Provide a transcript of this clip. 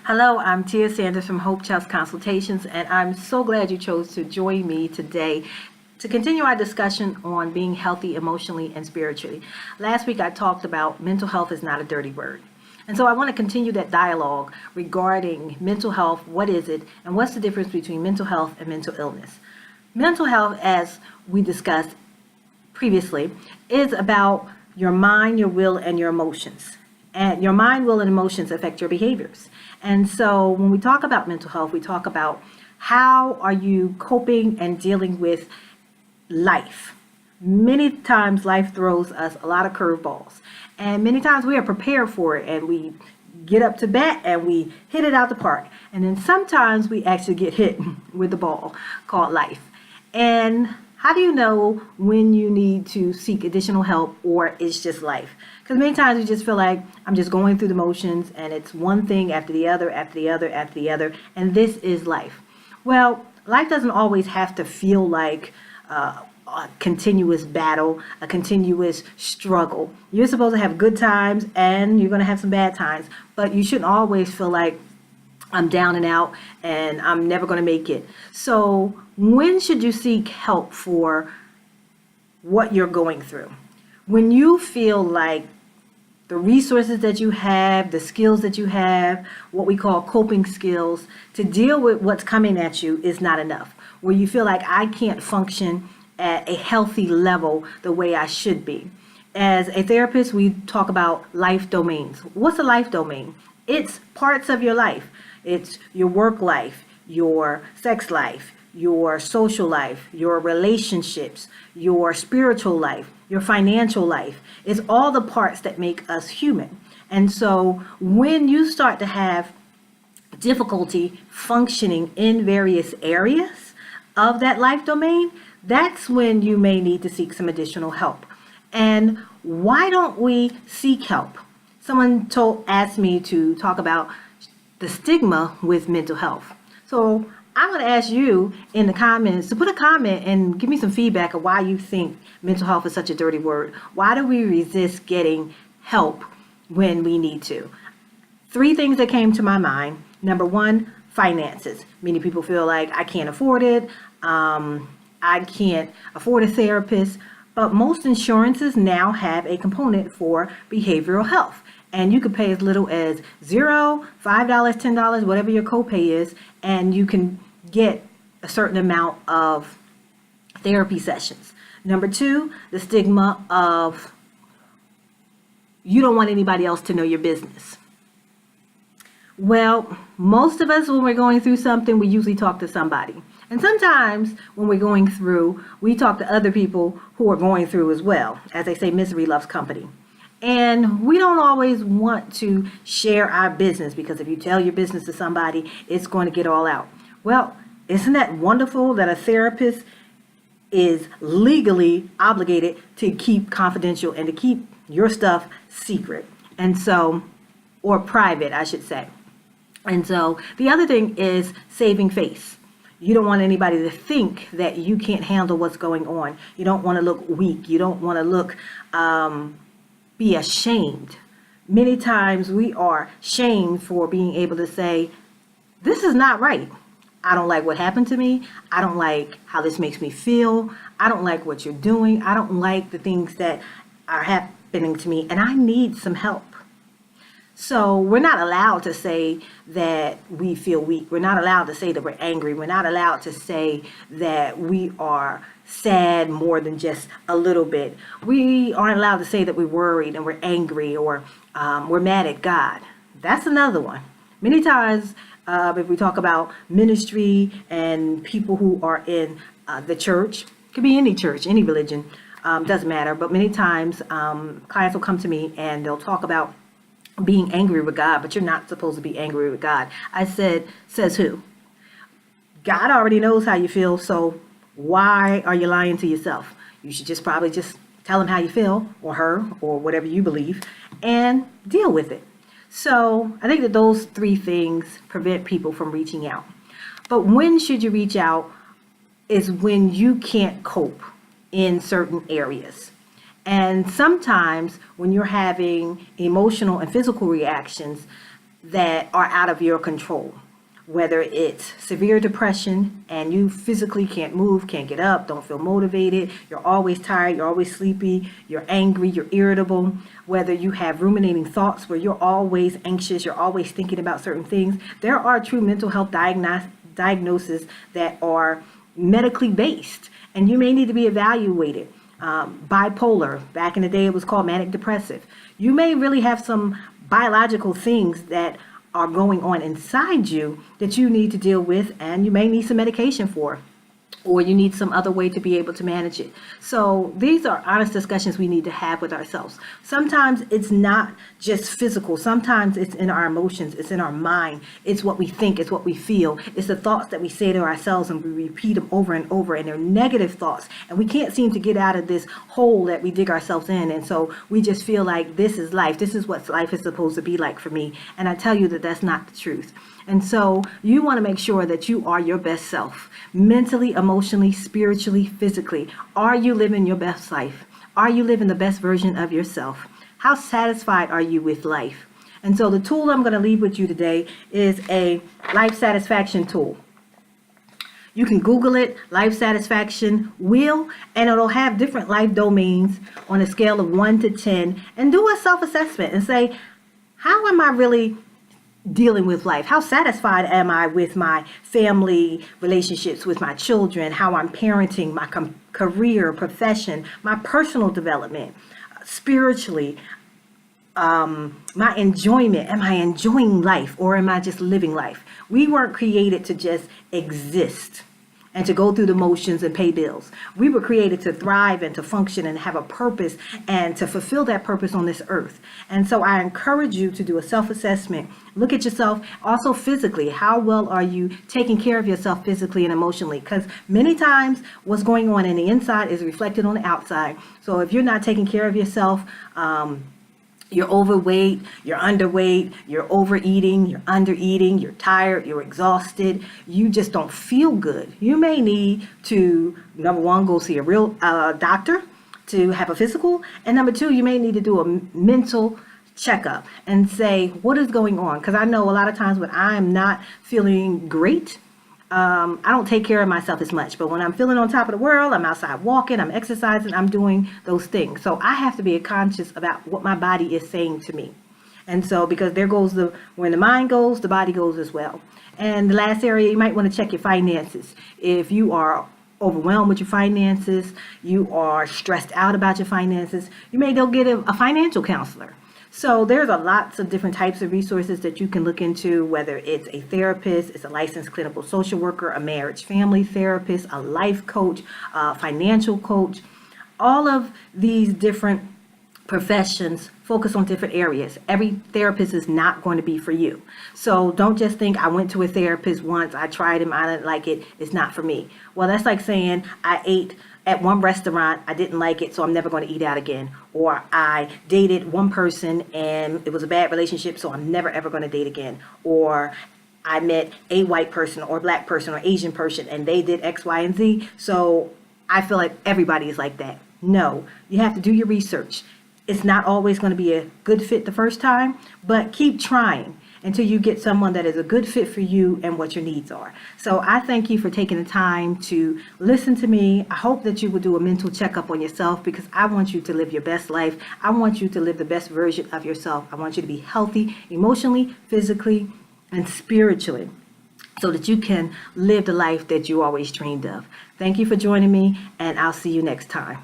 Hello, I'm Tia Sanders from Hope Child's Consultations, and I'm so glad you chose to join me today to continue our discussion on being healthy emotionally and spiritually. Last week I talked about mental health is not a dirty word. And so I want to continue that dialogue regarding mental health. What is it, and what's the difference between mental health and mental illness? Mental health, as we discussed previously, is about your mind, your will, and your emotions. And your mind, will, and emotions affect your behaviors. And so when we talk about mental health, we talk about how are you coping and dealing with life. Many times life throws us a lot of curveballs. And many times we are prepared for it and we get up to bat and we hit it out the park. And then sometimes we actually get hit with the ball called life. And how do you know when you need to seek additional help or it's just life? Because many times we just feel like I'm just going through the motions and it's one thing after the other, after the other, after the other, and this is life. Well, life doesn't always have to feel like a continuous battle, a continuous struggle. You're supposed to have good times and you're going to have some bad times, but you shouldn't always feel like I'm down and out and I'm never going to make it. So when should you seek help for what you're going through? When you feel like the resources that you have, the skills that you have, what we call coping skills to deal with what's coming at you is not enough. Where you feel like I can't function at a healthy level the way I should be. As a therapist, we talk about life domains. What's a life domain? It's parts of your life. It's your work life, your sex life, your social life, your relationships, your spiritual life, your financial life. It's all the parts that make us human. And so when you start to have difficulty functioning in various areas of that life domain, that's when you may need to seek some additional help. And why don't we seek help? Someone asked me to talk about the stigma with mental health. So I'm going to ask you in the comments to put a comment and give me some feedback of why you think mental health is such a dirty word. Why do we resist getting help when we need to? 3 things that came to my mind. Number 1, finances. Many people feel like I can't afford it. I can't afford a therapist. But most insurances now have a component for behavioral health. And you could pay as little as $0, $5, $10, whatever your copay is, and you can get a certain amount of therapy sessions. Number 2, the stigma of you don't want anybody else to know your business. Well, most of us, when we're going through something, we usually talk to somebody. And sometimes when we're going through, we talk to other people who are going through as well. As they say, misery loves company. And we don't always want to share our business because if you tell your business to somebody, it's going to get all out. Well, isn't that wonderful that a therapist is legally obligated to keep confidential and to keep your stuff secret? And so, or private, I should say. And so the other thing is saving face. You don't want anybody to think that you can't handle what's going on. You don't want to look weak. You don't want to look be ashamed. Many times we are shamed for being able to say, this is not right. I don't like what happened to me. I don't like how this makes me feel. I don't like what you're doing. I don't like the things that are happening to me, and I need some help. So we're not allowed to say that we feel weak. We're not allowed to say that we're angry. We're not allowed to say that we are sad more than just a little bit. We aren't allowed to say that we're worried and we're angry or we're mad at God. That's another one. Many times, if we talk about ministry and people who are in the church, could be any church, any religion, doesn't matter. But many times clients will come to me and they'll talk about being angry with God, but you're not supposed to be angry with God. I said, says who? God already knows how you feel, so why are you lying to yourself? You should just probably just tell him how you feel, or her, or whatever you believe, and deal with it. So I think that those 3 things prevent people from reaching out. But when should you reach out is when you can't cope in certain areas. And sometimes when you're having emotional and physical reactions, that are out of your control. Whether it's severe depression and you physically can't move, can't get up, don't feel motivated, you're always tired, you're always sleepy, you're angry, you're irritable, whether you have ruminating thoughts where you're always anxious, you're always thinking about certain things, there are true mental health diagnoses that are medically based, and you may need to be evaluated. Bipolar, back in the day it was called manic depressive. You may really have some biological things that are going on inside you that you need to deal with, and you may need some medication for, or you need some other way to be able to manage it. So these are honest discussions we need to have with ourselves. Sometimes it's not just physical. Sometimes it's in our emotions. It's in our mind. It's what we think. It's what we feel. It's the thoughts that we say to ourselves, and we repeat them over and over, and they're negative thoughts. And we can't seem to get out of this hole that we dig ourselves in. And so we just feel like this is life. This is what life is supposed to be like for me. And I tell you that that's not the truth. And so you want to make sure that you are your best self, mentally, emotionally, spiritually, physically. Are you living your best life? Are you living the best version of yourself? How satisfied are you with life? And so the tool I'm going to leave with you today is a life satisfaction tool. You can Google it, life satisfaction wheel, and it'll have different life domains on a scale of 1 to 10, and do a self-assessment and say, how am I really dealing with life? How satisfied am I with my family relationships, with my children, how I'm parenting, my career, profession, my personal development, spiritually, my enjoyment? Am I enjoying life, or am I just living life? We weren't created to just exist and to go through the motions and pay bills. We were created to thrive and to function and have a purpose and to fulfill that purpose on this earth. And so I encourage you to do a self-assessment. Look at yourself also physically. How well are you taking care of yourself physically and emotionally? Because many times what's going on in the inside is reflected on the outside. So if you're not taking care of yourself, you're overweight, you're underweight, you're overeating, you're undereating, you're tired, you're exhausted, you just don't feel good. You may need to, number one, go see a real doctor to have a physical. And number two, you may need to do a mental checkup and say, what is going on? Because I know a lot of times when I'm not feeling great, I don't take care of myself as much. But when I'm feeling on top of the world, I'm outside walking, I'm exercising, I'm doing those things. So I have to be conscious about what my body is saying to me. And so, because there goes when the mind goes, the body goes as well. And the last area, you might want to check your finances. If you are overwhelmed with your finances, you are stressed out about your finances, you may go get a financial counselor. So there's lots of different types of resources that you can look into, whether it's a therapist, it's a licensed clinical social worker, a marriage family therapist, a life coach, a financial coach. All of these different professions focus on different areas. Every therapist is not going to be for you. So don't just think, I went to a therapist once, I tried him, I didn't like it, it's not for me. Well, that's like saying I ate at one restaurant, I didn't like it, so I'm never going to eat out again. Or I dated one person and it was a bad relationship, so I'm never ever going to date again. Or I met a white person or black person or Asian person and they did X, Y, and Z, so I feel like everybody is like that. No, you have to do your research. It's not always going to be a good fit the first time, but keep trying until you get someone that is a good fit for you and what your needs are. So I thank you for taking the time to listen to me. I hope that you will do a mental checkup on yourself, because I want you to live your best life. I want you to live the best version of yourself. I want you to be healthy emotionally, physically, and spiritually, so that you can live the life that you always dreamed of. Thank you for joining me, and I'll see you next time.